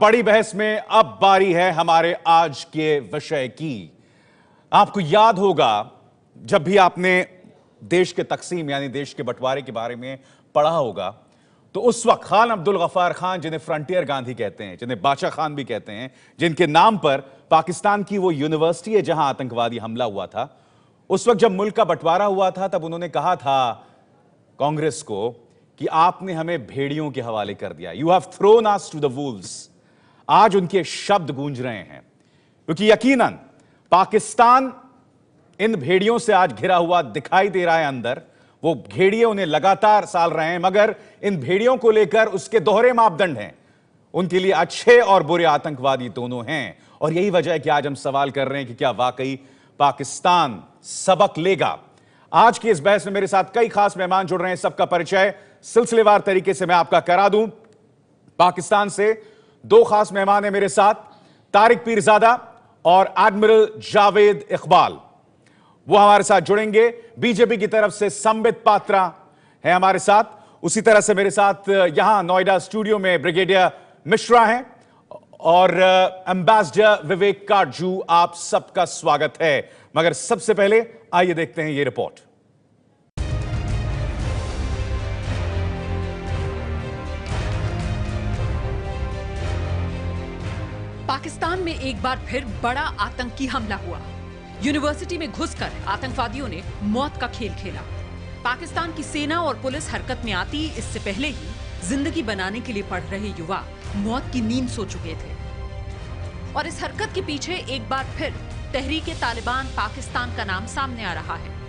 बड़ी बहस में अब बारी है हमारे आज के विषय की। आपको याद होगा जब भी आपने देश के तकसीम यानी देश के बंटवारे के बारे में पढ़ा होगा तो उस वक्त खान अब्दुल गफ्फार खान, जिन्हें फ्रंटियर गांधी कहते हैं, जिन्हें बादशाह खान भी कहते हैं, जिनके नाम पर पाकिस्तान की वो यूनिवर्सिटी है जहां आतंकवादी हमला हुआ था, उस वक्त जब मुल्क का बंटवारा हुआ था तब उन्होंने कहा था कांग्रेस को कि आपने हमें भेड़ियों के हवाले कर दिया, you have thrown us to the wolves. आज उनके शब्द गूंज रहे हैं क्योंकि यकीनन पाकिस्तान इन भेड़ियों से आज घिरा हुआ दिखाई दे रहा है। अंदर वो भेड़िए उन्हें लगातार साल रहे हैं, मगर इन भेड़ियों को लेकर उसके दोहरे मापदंड हैं। उनके लिए अच्छे और बुरे आतंकवादी दोनों हैं और यही वजह है कि आज हम सवाल कर रहे हैं कि क्या वाकई पाकिस्तान सबक लेगा। आज की इस बहस में मेरे साथ कई खास मेहमान जुड़ रहे हैं, सबका परिचय सिलसिलेवार तरीके से मैं आपका करा दूं। पाकिस्तान से दो खास मेहमान हैं मेरे साथ, तारिक पीरजादा और एडमिरल जावेद इकबाल, वो हमारे साथ जुड़ेंगे। बीजेपी की तरफ से संबित पात्रा है हमारे साथ। उसी तरह से मेरे साथ यहां नोएडा स्टूडियो में ब्रिगेडियर मिश्रा हैं और एम्बेसडर विवेक काटजू। आप सबका स्वागत है, मगर सबसे पहले आइए देखते हैं ये रिपोर्ट। पाकिस्तान में एक बार फिर बड़ा आतंकी हमला हुआ। यूनिवर्सिटी में घुसकर आतंकवादियों ने मौत का खेल खेला। पाकिस्तान की सेना और पुलिस हरकत में आती इससे पहले ही जिंदगी बनाने के लिए पढ़ रहे युवा मौत की नींद सो चुके थे। और इस हरकत के पीछे एक बार फिर तहरीक-ए-तालिबान पाकिस्तान का नाम सामने आ रहा है।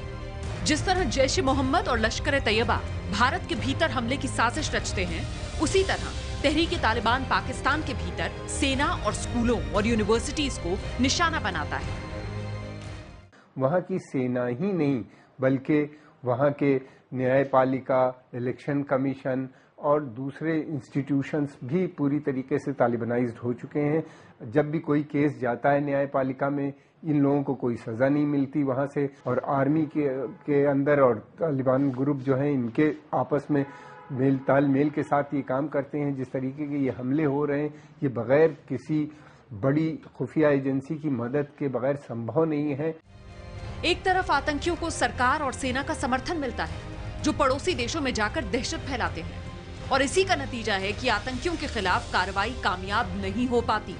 जिस तरह जैश-ए-मोहम्मद और लश्कर-ए-तैयबा भारत के भीतर हमले की साजिश रचते हैं, उसी तरह तहरीक-ए-तालिबान पाकिस्तान के भीतर सेना और स्कूलों और यूनिवर्सिटीज को निशाना बनाता है। वहाँ की सेना ही नहीं बल्कि वहाँ के न्यायपालिका, इलेक्शन कमीशन और दूसरे इंस्टीट्यूशंस भी पूरी तरीके से तालिबानाइज्ड हो चुके हैं। जब भी कोई केस जाता है न्यायपालिका में, इन लोगों को कोई सज़ा नहीं मिलती वहाँ से। और आर्मी के अंदर और तालिबान ग्रुप जो हैं, इनके आपस में तालमेल के साथ ये काम करते हैं। जिस तरीके के ये हमले हो रहे हैं, ये बगैर किसी बड़ी खुफिया एजेंसी की मदद के बगैर संभव नहीं है। एक तरफ आतंकियों को सरकार और सेना का समर्थन मिलता है, जो पड़ोसी देशों में जाकर दहशत फैलाते हैं, और इसी का नतीजा है कि आतंकियों के खिलाफ कार्रवाई कामयाब नहीं हो पाती।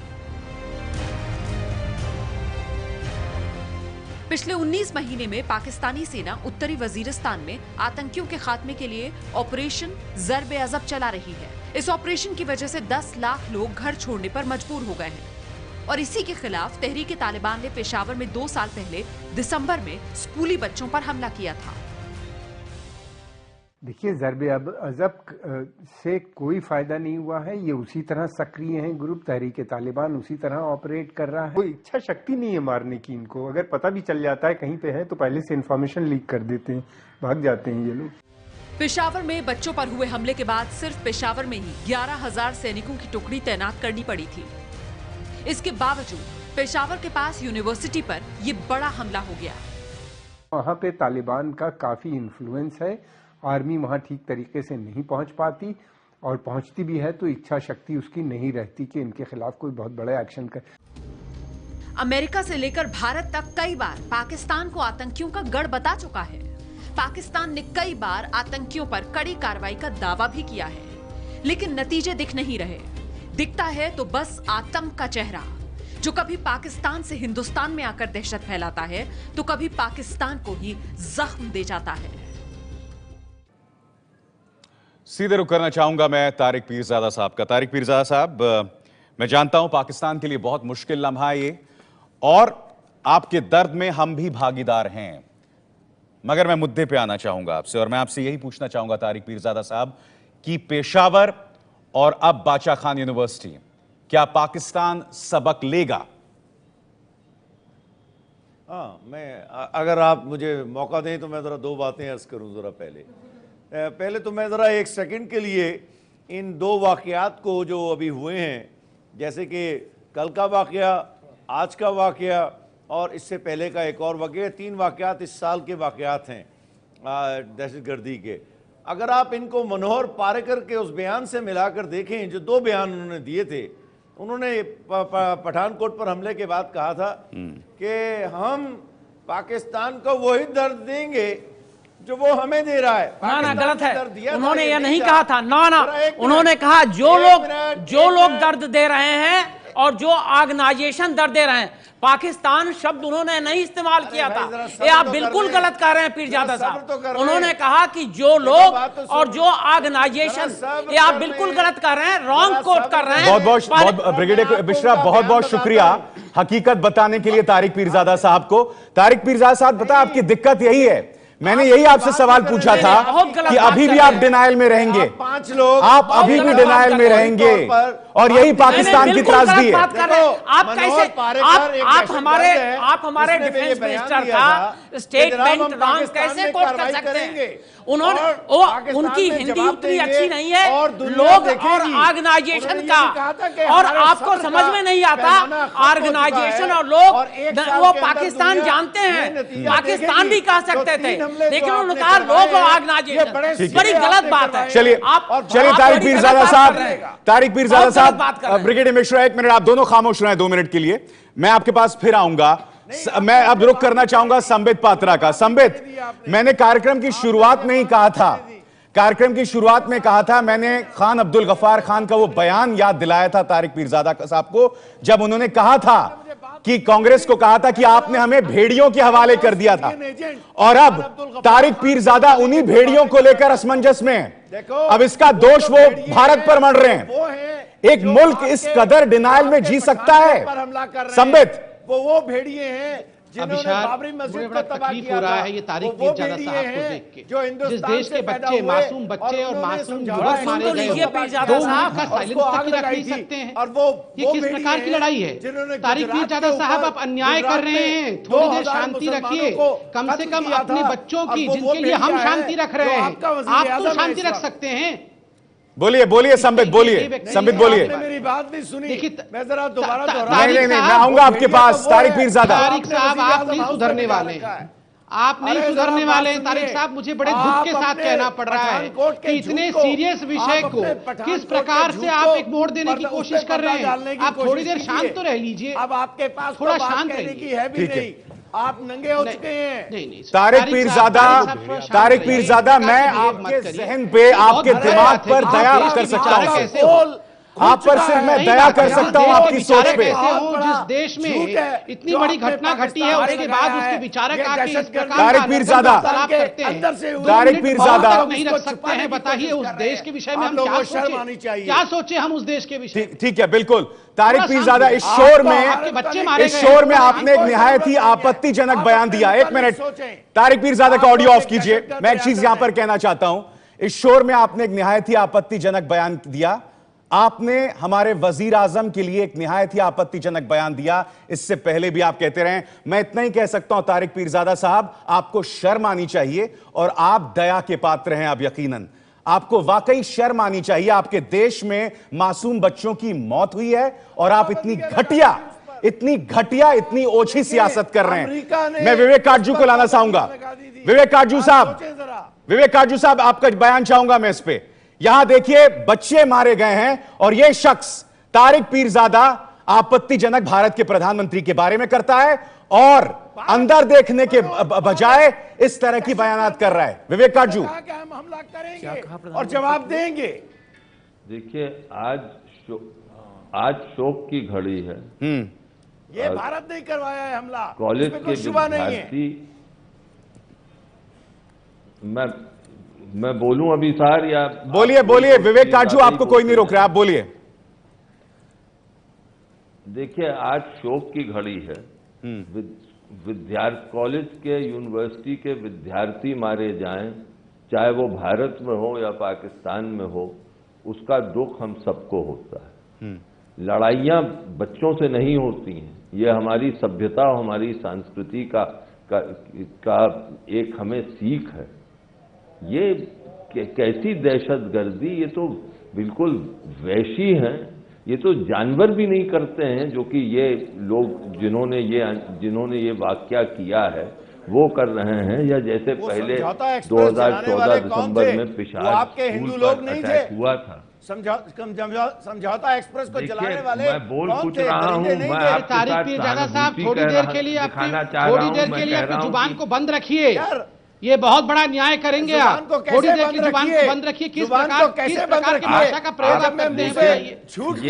पिछले 19 महीने में पाकिस्तानी सेना उत्तरी वजीरिस्तान में आतंकियों के खात्मे के लिए ऑपरेशन ज़र्ब-ए-अज़ब चला रही है। इस ऑपरेशन की वजह से 10 लाख लोग घर छोड़ने पर मजबूर हो गए हैं और इसी के खिलाफ तहरीक-ए-तालिबान ने पेशावर में 2 साल पहले दिसंबर में स्कूली बच्चों पर हमला किया था। देखिए, ज़र्ब-ए-अज़ब से कोई फायदा नहीं हुआ है। ये उसी तरह सक्रिय हैं ग्रुप, तहरीक-ए-तालिबान उसी तरह ऑपरेट कर रहा है। कोई इच्छा शक्ति नहीं है मारने की इनको। अगर पता भी चल जाता है कहीं पे है तो पहले से इंफॉर्मेशन लीक कर देते हैं, भाग जाते हैं ये लोग। पेशावर में बच्चों पर हुए हमले के बाद सिर्फ पेशावर में ही 11,000 सैनिकों की टुकड़ी तैनात करनी पड़ी थी। इसके बावजूद पेशावर के पास यूनिवर्सिटी पर यह बड़ा हमला हो गया। वहाँ पे तालिबान का काफी इन्फ्लुएंस है। आर्मी वहाँ ठीक तरीके से नहीं पहुँच पाती, और पहुँचती भी है तो इच्छा शक्ति उसकी नहीं रहती कि इनके खिलाफ कोई बहुत बड़ा एक्शन करे। अमेरिका से लेकर भारत तक कई बार पाकिस्तान को आतंकियों का गढ़ बता चुका है। पाकिस्तान ने कई बार आतंकियों पर कड़ी कार्रवाई का दावा भी किया है, लेकिन नतीजे दिख नहीं रहे। दिखता है तो बस आतंक का चेहरा, जो कभी पाकिस्तान से हिंदुस्तान में आकर दहशत फैलाता है तो कभी पाकिस्तान को ही जख्म दे जाता है। सीधे रुख करना चाहूंगा मैं तारिक पीरजादा साहब का। तारिक पीरजादा साहब, मैं जानता हूं पाकिस्तान के लिए बहुत मुश्किल लम्हा है ये, और आपके दर्द में हम भी भागीदार हैं, मगर मैं मुद्दे पे आना चाहूंगा आपसे, और मैं आपसे यही पूछना चाहूंगा तारिक पीरजादा साहब कि पेशावर और अब बादशाह खान यूनिवर्सिटी, क्या पाकिस्तान सबक लेगा? हाँ, मैं अगर आप मुझे मौका दें तो मैं ज़रा 2 बातें अर्ज़ करूं। ज़रा पहले तो मैं ज़रा 1 सेकंड के लिए इन 2 वाक़यात को जो अभी हुए हैं, जैसे कि कल का वाक़या, आज का वाक़या और इससे पहले का एक और वाक़या, 3 वाक़यात इस साल के वाक़यात हैं दहशतगर्दी के। अगर आप इनको मनोहर पारिकर के उस बयान से मिलाकर देखें, जो 2 बयान उन्होंने दिए थे, उन्होंने पठानकोट पर हमले के बाद कहा था कि हम पाकिस्तान को वही दर्द देंगे जो वो हमें दे रहा है। ना गलत है, उन्होंने यह नहीं था। कहा था। ना उन्होंने कहा जो लोग दर्द दे रहे हैं और जो ऑर्गेनाइजेशन दर्द दे रहे हैं, पाकिस्तान शब्द उन्होंने नहीं इस्तेमाल किया था। ये आप बिल्कुल गलत कह रहे हैं पीरजादा साहब। उन्होंने कहा कि जो लोग और जो ऑर्गेनाइजेशन, ये आप बिल्कुल गलत कर रहे हैं, रॉन्ग कोट कर रहे हैं। बहुत ब्रिगेडियर मिश्रा, बहुत बहुत शुक्रिया हकीकत बताने के लिए तारिक पीरजादा साहब को। तारिक पीरजादा साहब, बता आपकी दिक्कत यही है, मैंने यही आपसे सवाल पूछा था कि अभी भी आप डिनायल में रहेंगे, 5 लोग आप अभी भी डिनायल में रहेंगे, और यही पाकिस्तान की त्रासदी है। आप कैसे, आप हमारे डिफेंस मिनिस्टर का स्टेटमेंट रॉन्ग कैसे कोट कर सकते हैं? उन्होंने उनकी हिंदी उतनी अच्छी नहीं है, लोग और ऑर्गेनाइजेशन का, और आपको समझ में नहीं आता ऑर्गेनाइजेशन और लोग, वो पाकिस्तान जानते हैं, पाकिस्तान भी कह सकते थे, लेकिन उन्होंने कहा लोग और ऑर्गेनाइजेशन। बड़ी गलत बात है। चलिए तारिक पीरजादा साहब, ब्रिगेडियर मिश्रा 1 मिनट, आप दोनों खामोश रहे 2 मिनट के लिए, मैं आपके पास फिर आऊंगा। मैं अब रुख करना चाहूंगा संबित पात्रा का। संबित, मैंने कार्यक्रम की शुरुआत में ही कहा था, मैंने खान अब्दुल गफ्फार खान का वो बयान याद दिलाया था तारिक पीरजादा साहब को, जब उन्होंने कहा था कि कांग्रेस को कहा था कि आपने हमें भेड़ियों के हवाले कर दिया था, और अब तारिक पीरजादा उन्हीं भेड़ियों को लेकर असमंजस में है। अब इसका दोष वो भारत पर मढ़ रहे हैं। एक मुल्क इस कदर डिनायल में जी सकता है? संबित, वो भेड़िए हैं जिन्होंने बाबरी मस्जिद को तबाह किया हो रहा है। ये तारिक पीरजादा साहब को देख के, जो जिस देश के बच्चे, मासूम बच्चे और मासूम युवक मारे गए, 2 मिनट का साइलेंस तक रख नहीं सकते हैं। और वो ये किस प्रकार की लड़ाई है? तारिक पीरजादा साहब, आप अन्याय कर रहे हैं, थोड़ी देर शांति रखिए। कम से कम अपने बच्चों की, जिनके लिए हम शांति रख रहे हैं, आप तो शांति रख सकते हैं। बोलिए संबित, बोलिए। मेरी बात नहीं सुनी, मैं जरा दोबारा दोहरा। नहीं, मैं आऊंगा आपके पास। तारिक पीरजादा, तारिक साहब, आप नहीं सुधरने वाले, आप नहीं सुधरने वाले हैं तारिक साहब। मुझे बड़े दुख के साथ कहना पड़ रहा है कि इतने सीरियस विषय को किस प्रकार से आप एक मोड़ देने की कोशिश कर रहे हैं। आप थोड़ी देर शांत तो रह लीजिए, अब आपके पास थोड़ा शांत रहिए। है भी नहीं, आप नंगे हो चुके हैं। नहीं, तारिक पीरजादा, मैं आपके जहन पे, आपके दिमाग पर दया कर सकता हूँ, आप पर सिर्फ मैं दया कर सकता हूं आपकी सोच पे। जिस देश में इतनी बड़ी घटना घटी है, उसके बाद उसके विचारक आके इस प्रकार तारिक पीरजादा नहीं रख सकते हैं। बताइए उस देश के विषय में हम क्या सोचे, हम उस देश के विषय। ठीक है, बिल्कुल। तारिक पीरजादा, इस शोर में आपने एक निहायत ही आपत्तिजनक बयान दिया। 1 मिनट, तारिक पीरजादा का ऑडियो ऑफ कीजिए। मैं एक चीज यहां पर कहना चाहता हूं, इस शोर में आपने एक निहायत ही आपत्तिजनक बयान दिया। आपने हमारे वजीर आजम के लिए एक निहायत ही आपत्तिजनक बयान दिया। इससे पहले भी आप कहते रहे। मैं इतना ही कह सकता हूं तारिक पीरजादा साहब, आपको शर्म आनी चाहिए, और आप दया के पात्र हैं। अब यकीनन आपको वाकई शर्म आनी चाहिए। आपके देश में मासूम बच्चों की मौत हुई है, और आप इतनी घटिया, इतनी ओछी सियासत कर रहे हैं। मैं विवेक काटजू को लाना चाहूंगा। विवेक काटजू साहब, आपका बयान चाहूंगा मैं इस पे। यहां देखिए, बच्चे मारे गए हैं, और यह शख्स तारिक पीरजादा आपत्तिजनक भारत के प्रधानमंत्री के बारे में करता है, और अंदर देखने के बजाय इस तरह की बयानात कर रहा है। विवेक काटजू, हम हमला करेंगे और जवाब देंगे। देखिए, आज शोक की घड़ी है। ये भारत नहीं करवाया है हमला, कॉलेज के विद्यार्थी, मैं बोलूं अभी सर, या बोलिए विवेक काटजू, आपको कोई नहीं रोक रहा, आप बोलिए। देखिए, आज शोक की घड़ी है। कॉलेज के, यूनिवर्सिटी के विद्यार्थी मारे जाएं, चाहे वो भारत में हो या पाकिस्तान में हो, उसका दुख हम सबको होता है। लड़ाइयां बच्चों से नहीं होती हैं, ये हमारी सभ्यता, हमारी संस्कृति का एक हमें सीख है। ये कैसी दहशतगर्दी, ये तो बिल्कुल वैशी हैं, ये तो जानवर भी नहीं करते हैं, जो कि ये लोग जिन्होंने ये वाकया किया है वो कर रहे हैं। या जैसे पहले 2014 दिसंबर में पेशावर आपके हिंदू लोग नहीं थे, हुआ था। समझौता एक्सप्रेस को चलाने वाले मैं बोल कुछ रहा हूं, मैं आपके तारिक साथ पीरजादा साहब सहानुभूति थोड़ी देर के लिए अपनी जुबान को बंद रखिए। ये बहुत बड़ा न्याय करेंगे आप। थोड़ी देर की जुबान को बंद रखिए। किस प्रकार की भाषा का प्रयोग आप करते हैं?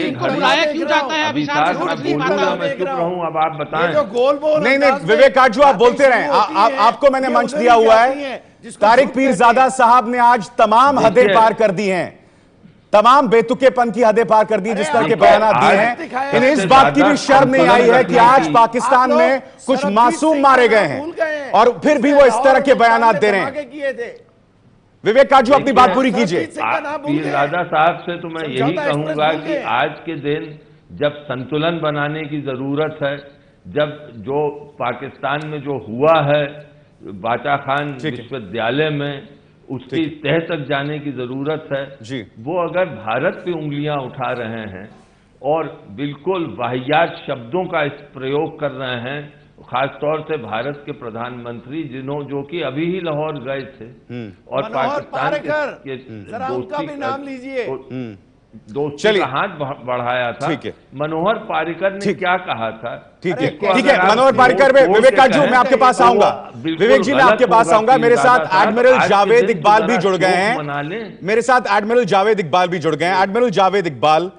इनको बुलाया क्यों जाता है? अभी शायद समझ नहीं पाता। मैं चुप रहूं, अब आप बताएं। नहीं, विवेक काटजू, आप बोलते रहें। आपको मैंने मंच दिया हुआ है। तारिक पीरजादा साहब ने आज तमाम हदें पार कर दी हैं, तमाम बेतुकेपन की हदें पार कर दी जिस तरह के बयानात दिए हैं। इन्हें इस बात की भी शर्म नहीं आई है कि आज पाकिस्तान में कुछ मासूम मारे गए हैं और फिर भी वो इस तरह के बयानात दे रहे हैं। विवेक काटजू, अपनी बात पूरी कीजिए। पीरजादा साहब से तो मैं यही कहूंगा कि आज के दिन जब संतुलन बनाने की जरूरत है, जब जो पाकिस्तान में जो हुआ है बाचा खान विश्वविद्यालय में, उसकी तह तक जाने की जरूरत है जी। वो अगर भारत पे उंगलियां उठा रहे हैं और बिल्कुल वाहियात शब्दों का इस प्रयोग कर रहे हैं, खासतौर से भारत के प्रधानमंत्री जो कि अभी ही लाहौर गए थे और पाकिस्तान के दोस्ती का नाम लीजिए, दोस्ती का हाथ बढ़ाया था। मनोहर पारिकर ने क्या कहा था? ठीक है, मनोहर पारिकर में विवेक काटजू, मैं आपके पास आऊंगा। विवेक जी, मैं आपके पास आऊंगा। मेरे साथ एडमिरल जावेद इकबाल भी जुड़ गए हैं। मेरे साथ एडमिरल जावेद इकबाल भी जुड़ गए हैं। एडमिरल जावेद इकबाल,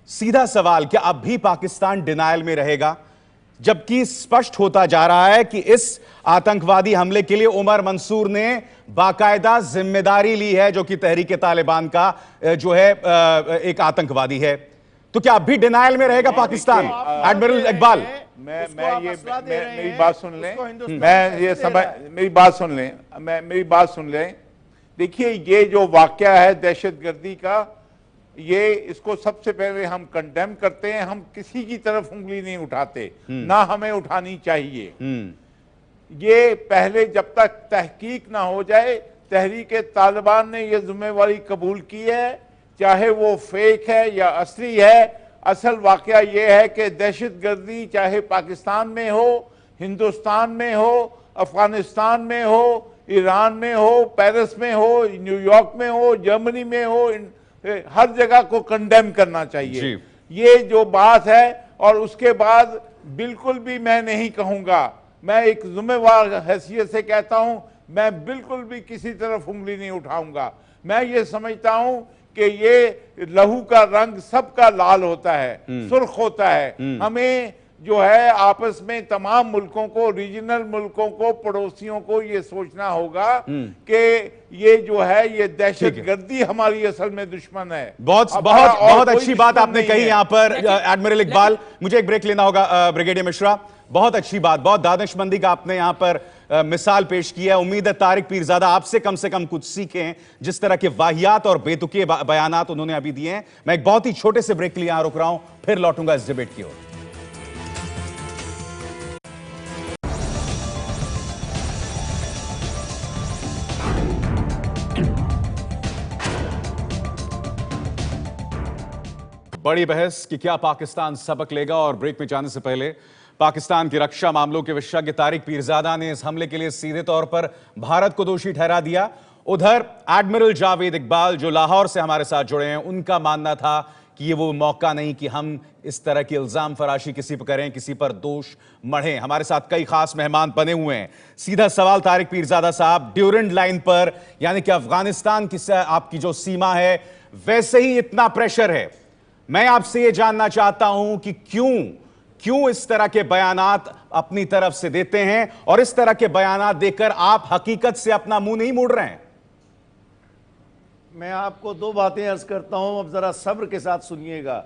सीधा सवाल, क्या अब भी पाकिस्तान डिनायल में रहेगा, जबकि स्पष्ट होता जा रहा है कि इस आतंकवादी हमले के लिए उमर मंसूर ने बाकायदा जिम्मेदारी ली है, जो कि तहरीक तालिबान का जो है एक आतंकवादी है। तो क्या अब भी डिनायल में रहेगा पाकिस्तान? एडमिरल इकबाल, मेरी बात सुन लें, मेरी बात सुन लें। देखिए, ये जो वाकया है दहशतगर्दी का, ये इसको सबसे पहले हम कंडेम करते हैं। हम किसी की तरफ उंगली नहीं उठाते, ना हमें उठानी चाहिए। ये पहले जब तक तहकीक ना हो जाए, तहरीक तालिबान ने ये जिम्मेवारी कबूल की है, चाहे वो फेक है या असली है। असल वाकया ये है कि दहशतगर्दी चाहे पाकिस्तान में हो, हिंदुस्तान में हो, अफगानिस्तान में हो, ईरान में हो, पेरिस में हो, न्यूयॉर्क में हो, जर्मनी में हो, हर जगह को कंडेम करना चाहिए। ये जो बात है। और उसके बाद बिल्कुल भी मैं नहीं कहूंगा, मैं एक जिम्मेवार हैसियत से कहता हूं, मैं बिल्कुल भी किसी तरफ उंगली नहीं उठाऊंगा। मैं ये समझता हूं कि ये लहू का रंग सबका लाल होता है, सुर्ख होता है। हमें जो है आपस में तमाम मुल्कों को, रीजनल मुल्कों को, पड़ोसियों को ये सोचना होगा कि ये जो है ये दहशतगर्दी हमारी असल में दुश्मन है। बहुत अच्छी बात आपने कही यहाँ पर एडमिरल इकबाल। मुझे एक ब्रेक लेना होगा। ब्रिगेडियर मिश्रा, बहुत अच्छी बात, बहुत दानिशमंदी का आपने यहाँ पर मिसाल पेश किया है। उम्मीद है तारिक पीरजादा आपसे कम कुछ सीखें, जिस तरह के वाहियात और बेतुके बयानात उन्होंने अभी दिए हैं। मैं एक बहुत ही छोटे से ब्रेक के लिए यहां रुक रहा हूं, फिर लौटूंगा इस डिबेट की ओर। बड़ी बहस कि क्या पाकिस्तान सबक लेगा, और ब्रेक में जाने से पहले पाकिस्तान की रक्षा मामलों के विशेषज्ञ तारिक पीरजादा ने इस हमले के लिए सीधे तौर पर भारत को दोषी ठहरा दिया। उधर एडमिरल जावेद इकबाल जो लाहौर से हमारे साथ जुड़े हैं, उनका मानना था कि ये वो मौका नहीं कि हम इस तरह की इल्जाम फराशी किसी पर करें, किसी पर दोष मढ़ें। हमारे साथ कई खास मेहमान बने हुए हैं। सीधा सवाल तारिक पीरजादा साहब, ड्यूरेंट लाइन पर, यानी कि अफगानिस्तान की आपकी जो सीमा है, वैसे ही इतना प्रेशर है। मैं आपसे ये जानना चाहता हूं कि क्यों इस तरह के बयानात अपनी तरफ से देते हैं, और इस तरह के बयानात देकर आप हकीकत से अपना मुंह नहीं मोड़ रहे हैं? मैं आपको दो बातें अर्ज करता हूं, अब जरा सब्र के साथ सुनिएगा।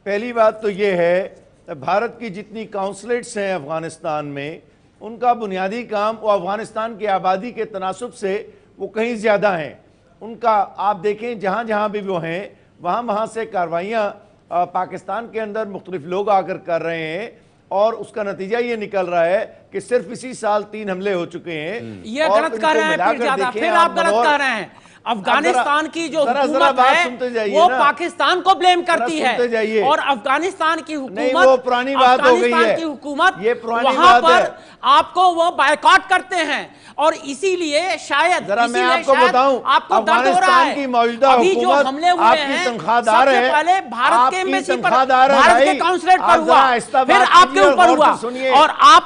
पहली बात तो यह है, भारत की जितनी काउंसलेट्स हैं अफगानिस्तान में, उनका बुनियादी काम वो अफगानिस्तान की आबादी के तनासुब से वो कहीं ज़्यादा हैं। उनका आप देखें, जहाँ जहाँ भी वो हैं, वहाँ से कार्रवाइयाँ पाकिस्तान के अंदर मुख्तलिफ लोग आकर कर रहे हैं, और उसका नतीजा ये निकल रहा है कि सिर्फ इसी साल 3 हमले हो चुके हैं। ये गलत कर रहे हैं पीरजादा, फिर आप गलत कर रहे हैं। अफगानिस्तान की जो हुकूमत है वो पाकिस्तान को ब्लेम करती है, और अफगानिस्तान की हुकूमत, वो पुरानी बात हो गई है, की हुकूमत ये पुरानी वहां बात पर है। आपको वो बायकॉट करते हैं, और इसीलिए शायद मैं आपको बताऊं, आपको दर्द हो रहा है। की मौजूदा अभी जो हुकूमत हमले हुए आपकी हैं, तनख्वाहदार सबसे है, पहले भारत के एम्बेसी पर, तनख्वाहदार है भारत के भाई। काउंसलेट पर आप हुआ, जरा आहिस्ता फिर बात आपके कीजिए ऊपर और हुआ, सुनिए। और आप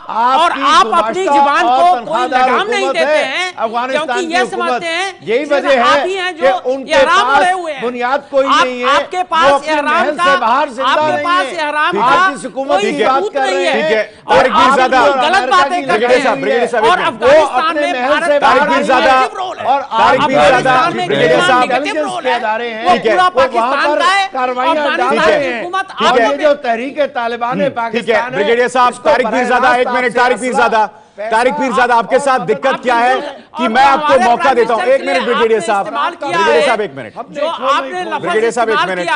अपनी जुबान को कोई लगाम नहीं देते हैं, क्योंकि ये समझते हैं यही वजह आप ही हैं जो उनके एहराम ओढ़े पास हुए हैं। बुनियाद कोई नहीं है, आपके पास एहराम का, बाहर जिंदा आपके नहीं पास है। एहराम आज का इस हुकूमत कोई की बात सबूत कर नहीं रहे हैं। ठीक है, और तारिक आप पीरजादा, गलत बातें करते ब्रिगेडियर साहब, हैं, ब्रिगेडियर साहब, और एक मिनट। अफगानिस्तान में भारत का तारिक पीरजादा, और तारिक पीरजादा, ब्रिगेडियर साहब, नेगेटिव रोल है, हैं, वो ठीक है, पूरा वो वहां पाकिस्तान पर का है, कार्रवाइयां डाल अफगानिस्तान रहे की हैं। हुकूमत और आपको ये जो तहरीक तालिबान है ठीक है, पाकिस्तान है, ब्रिगेडियर साहब, इसको तारिक पीरजादा, एक मिनट, तारिक पीरजादा, तारिक पीरजादा, आपके साथ दिक्कत क्या है कि मैं आपको मौका देता हूं। एक मिनट ब्रिगेडियर साहब, ब्रिगेडियर साहब, एक मिनट, जो आपने ब्रिगेडियर साहब, एक मिनट,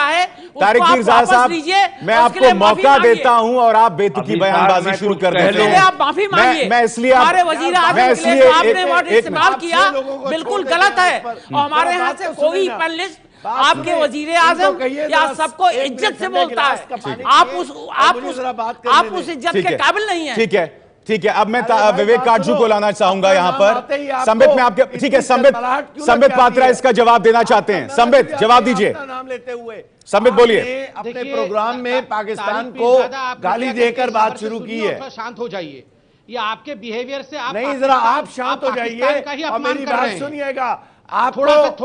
तारिक उसको आप पीरजादा वापस साहब, लीजिए, मैं उसके आपको लिए माफी मौका मांगिए। देता हूं और आप बेतुकी अभी बयानबाजी मैं शुरू कुछ कर कह देते लूं। हैं। आप माफी मांगिए। मैं इसलिए हमारे वजीर आज़म मैं के लिए इसलिए जो आपने वर्ड एक इस्तेमाल मिनट, किया बिल्कुल गलत है, और हमारे यहाँ से कोई पैनलिस्ट आपके वजीर आजम या सबको इज्जत से बोलता है, आप उस इज्जत के काबिल नहीं है। ठीक है, ठीक है, अब मैं विवेक काटजू को लाना चाहूंगा यहाँ पर। संबित में आपके, ठीक है, संबित पात्रा इसका जवाब देना चाहते हैं। संबित, जवाब दीजिए, नाम लेते हुए संबित बोलिए। अपने प्रोग्राम में पाकिस्तान को गाली देकर बात शुरू की है। शांत हो जाइए, ये आपके बिहेवियर से आप नहीं, जरा आप शांत हो जाइए और मेरी बात सुनिएगा। आपको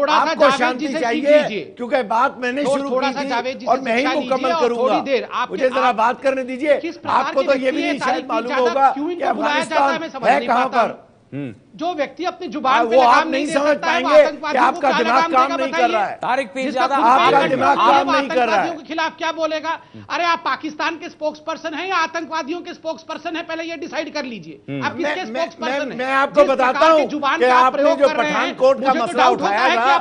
आपको शांति चाहिए, क्योंकि बात मैंने शुरू की थी और मैं ही मुकम्मल करूंगा। मुझे जरा बात करने दीजिए। आपको तो ये भी नहीं शायद मालूम होगा कि अफगानिस्तान है कहां पर। जो व्यक्ति अपनी जुबान पे वो लगाम आप नहीं समझ पाएंगे कि आपका दिमाग काम नहीं कर रहा है। तारिक पीरजादा, आपका दिमाग काम नहीं कर रहा है। के खिलाफ क्या बोलेगा? अरे आप पाकिस्तान के स्पोक्स पर्सन हैं या आतंकवादियों के स्पोक्स पर्सन है, पहले ये डिसाइड कर लीजिए आप किसके स्पोक्स पर्सन हैं। मैं आपको बताता हूं कि आपने जो पठानकोट का मसला उठाया था,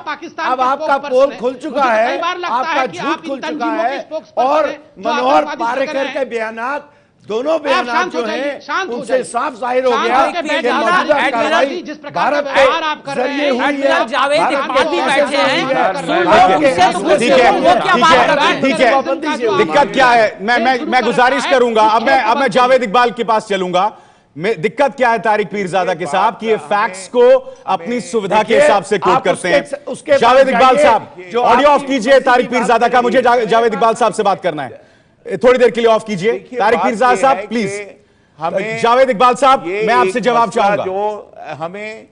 अब आपका पोल खुल चुका है, आपका झूठ खुल चुका है, और मनोहर पारेकर के बयानात, दोनों बयान जो हैं उनसे साफ जाहिर हो गया कि मौजूदा कार्रवाई भारत के जरिए हुई है। जावेद इकबाल भी बैठे हैं, ठीक है, ठीक है, दिक्कत क्या है? मैं गुजारिश करूंगा, अब मैं जावेद इकबाल के पास चलूंगा। दिक्कत क्या है तारिक पीरजादा के साहब कि ये फैक्ट्स को अपनी सुविधा के हिसाब से कोट करते हैं। जावेद इकबाल साहब, ऑडियो ऑफ कीजिए तारिक पीरजादा का, मुझे जावेद इकबाल साहब से बात करना है, थोड़ी देर के लिए ऑफ कीजिए। तारिक पीरजादा साहब प्लीज, हमें जावेद इकबाल साहब, मैं आपसे जवाब चाहूंगा। जो हमें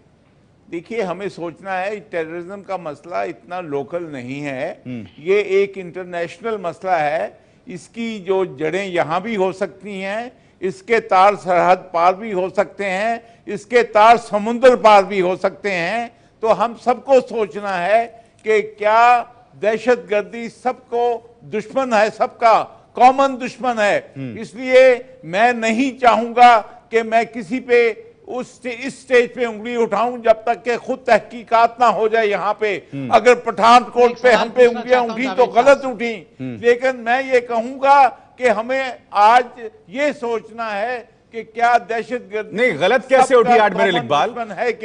देखिए, हमें सोचना है टेररिज्म का मसला इतना लोकल नहीं है, ये एक इंटरनेशनल मसला है। इसकी जो जड़ें यहां भी हो सकती हैं, इसके तार सरहद पार भी हो सकते हैं, इसके तार समुद्र पार भी हो सकते हैं। तो हम सबको सोचना है कि क्या दहशतगर्दी सबको दुश्मन है, सबका कॉमन दुश्मन है। इसलिए मैं नहीं चाहूंगा कि मैं किसी पे इस स्टेज पे उंगली उठाऊं जब तक कि खुद तहकीकात ना हो जाए। यहाँ पे अगर पठानकोट पे हम पे उंगलियां उठी तो गलत उठी, लेकिन मैं ये कहूंगा कि हमें आज ये सोचना है कि क्या दहशतगर्दी नहीं, गलत कैसे उठी एडमिरल इकबाल?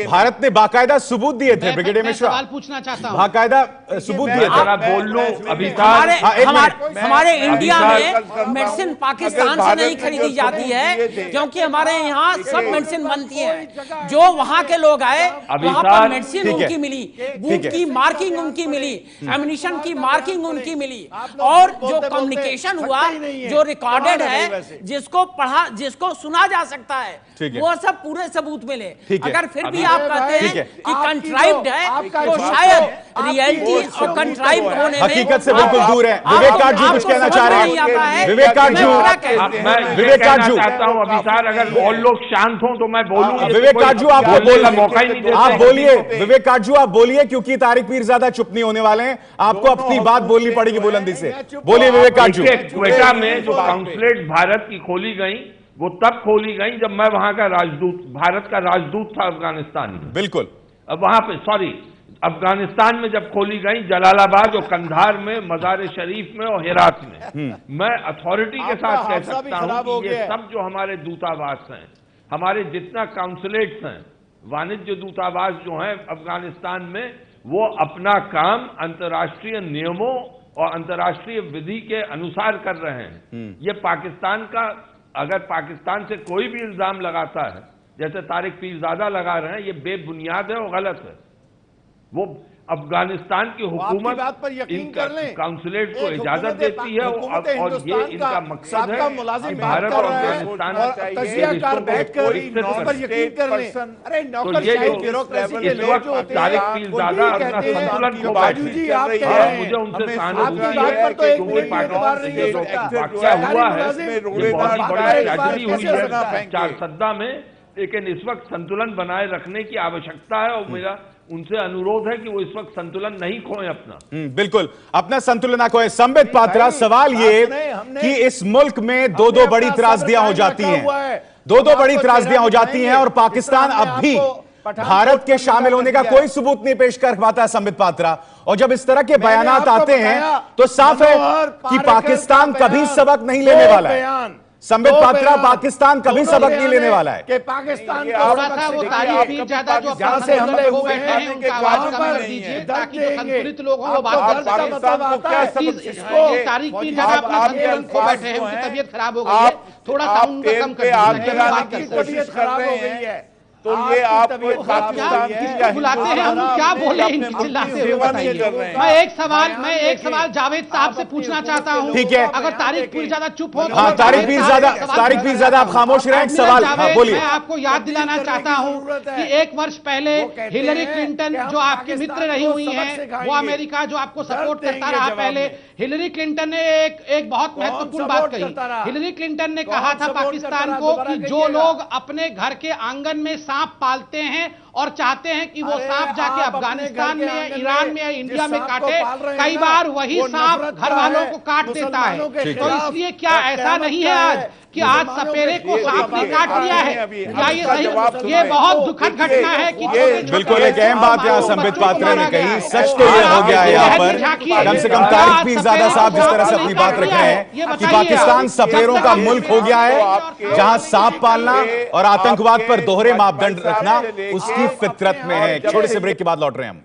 भारत ने बाकायदा सबूत दिए थे। ब्रिगेडियर मिश्रा, सवाल पूछना चाहता हूं, बाकायदा सबूत दिए थे। बोल लूं अभी हमारे इंडिया में मेडिसिन पाकिस्तान से नहीं खरीदी जाती है, क्योंकि हमारे यहाँ सब मेडिसिन बनती है। जो वहाँ के लोग आए वहाँ पर मेडिसिन उनकी मिली, बूथ की मार्किंग उनकी मिली, एम्युनिशन की मार्किंग उनकी मिली, और जो कम्युनिकेशन हुआ, जो रिकॉर्डेड है, जिसको पढ़ा, जिसको सुना जा सकता है, वो सब पूरे सबूत मिले। अगर फिर भी आप कहते हैं कि कंट्राइव्ड है, तो शायद रियलिटी और कंट्राइव्ड होने में हकीकत से बिल्कुल दूर है। विवेक काटजू कुछ कहना चाह रहे हैं? विवेक काटजू, विवेक काटजू चाहता हूं अभी सर, अगर और लोग शांत हों तो मैं बोलूं। विवेक काटजू, आपको बोलने मौका ही नहीं देते। आप बोलिए विवेक काटजू, आप बोलिए, क्योंकि तारिक पीरजादा चुप नहीं होने वाले हैं। आपको अपनी बात बोलनी पड़ेगी बुलंदी से। बोलिए विवेक काटजू। क्वेटा में जो काउंसलेट भारत की खोली गई, वो तब खोली गई जब मैं वहां का राजदूत, भारत का राजदूत था अफगानिस्तान में। बिल्कुल। अब वहां पे अफगानिस्तान में जब खोली गई, जलालाबाद और कंधार में, मजार शरीफ में और हेरात में, मैं अथॉरिटी के साथ कह सकता हूं कि ये सब जो हमारे दूतावास हैं, हमारे जितना काउंसलेट्स हैं, वाणिज्य दूतावास जो हैं अफगानिस्तान में, वो अपना काम अंतर्राष्ट्रीय नियमों और अंतर्राष्ट्रीय विधि के अनुसार कर रहे हैं। ये पाकिस्तान का, अगर पाकिस्तान से कोई भी इल्जाम लगाता है, जैसे तारिक पीरजादा लगा रहे हैं, ये बेबुनियाद है और गलत है। वो अफगानिस्तान की हुकूमत इन काउंसलेट को इजाजत देती है और ये इनका मकसद है कि भारत और अफगानिस्तान तो ये इस वक्त तारिक पीरजादा अपना संतुलन खो बैठे और मुझे उनसे सहानुभूति है क्योंकि पाकिस्तान से ये जो वाकया हुआ है ये बहुत ही बड़ी ट्रेजेडी हुई है चारसद्दा में, लेकिन इस वक्त संतुलन बनाए रखने की आवश्यकता है और मेरा उनसे अनुरोध है कि वो इस वक्त संतुलन नहीं खोएं अपना। बिल्कुल अपना संतुलन ना खोएं। संबित पात्रा, सवाल ये कि इस मुल्क में दो बड़ी त्रासदियां हो जाती हैं, दो बड़ी त्रासदियां हो जाती हैं और पाकिस्तान अब भी भारत के शामिल होने का कोई सबूत नहीं पेश कर पाता है संबित पात्रा। और जब इस तरह के बयानात आते हैं तो साफ है कि पाकिस्तान कभी सबक नहीं लेने वाला है। संबित पात्रा, पाकिस्तान कभी सबक नहीं लेने वाला है कि पाकिस्तान थोड़ा सा वो तारीफ ज्यादा जो जहां से हमले हो बैठे हैं उनका आवाज कम कर दीजिए ताकि जो संतुलित लोग हों वो बात कर सकें। इसको तारीख की ज्यादा अपना संतुलन खो बैठे हैं, उनकी तबीयत खराब हो गई है, थोड़ा सा उनका कम कर दीजिए, बात कर कोशिश खराब हो गई है। तो ये आप पाकिस्तान की बुलाते हैं, हम क्या बोले इनकी चिल्लाते हुए बताइए। मैं एक सवाल जावेद साहब से पूछना चाहता हूं। ठीक है, अगर तारिक पीरजादा चुप हो हाँ, तारिक पीरजादा आप खामोश रहें। सवाल बोलिए। मैं आपको याद दिलाना चाहता हूं कि 1 वर्ष पहले हिलरी क्लिंटन जो आपके मित्र रही हुई हैं, वो अमेरिका जो आपको सपोर्ट करता रहा, पहले हिलरी क्लिंटन ने एक बहुत महत्वपूर्ण बात कही। हिलरी क्लिंटन ने कहा था पाकिस्तान को कि जो लोग अपने घर के आंगन में सांप पालते हैं और चाहते हैं कि वो सांप जाके अफगानिस्तान में, ईरान में या इंडिया में काटे, कई बार वही सांप घर वालों को काट देता है। तो इसलिए क्या ऐसा नहीं है आज कि आज सपेरे को सांप ने काट लिया है? या ये सही, ये बहुत दुखद घटना है कि बिल्कुल एक अहम बात यहाँ संबित पात्रा ने कही। सच तो ये हो गया है यहाँ पर, कम से कम तारिक पीरजादा साहब जिस तरह से अपनी बात रख रहे हैं कि पाकिस्तान सपेरों का मुल्क हो गया है, जहां सांप पालना और आतंकवाद पर दोहरे मापदंड रखना उसकी फितरत में है। छोटे से ब्रेक के बाद लौट रहे हैं हम।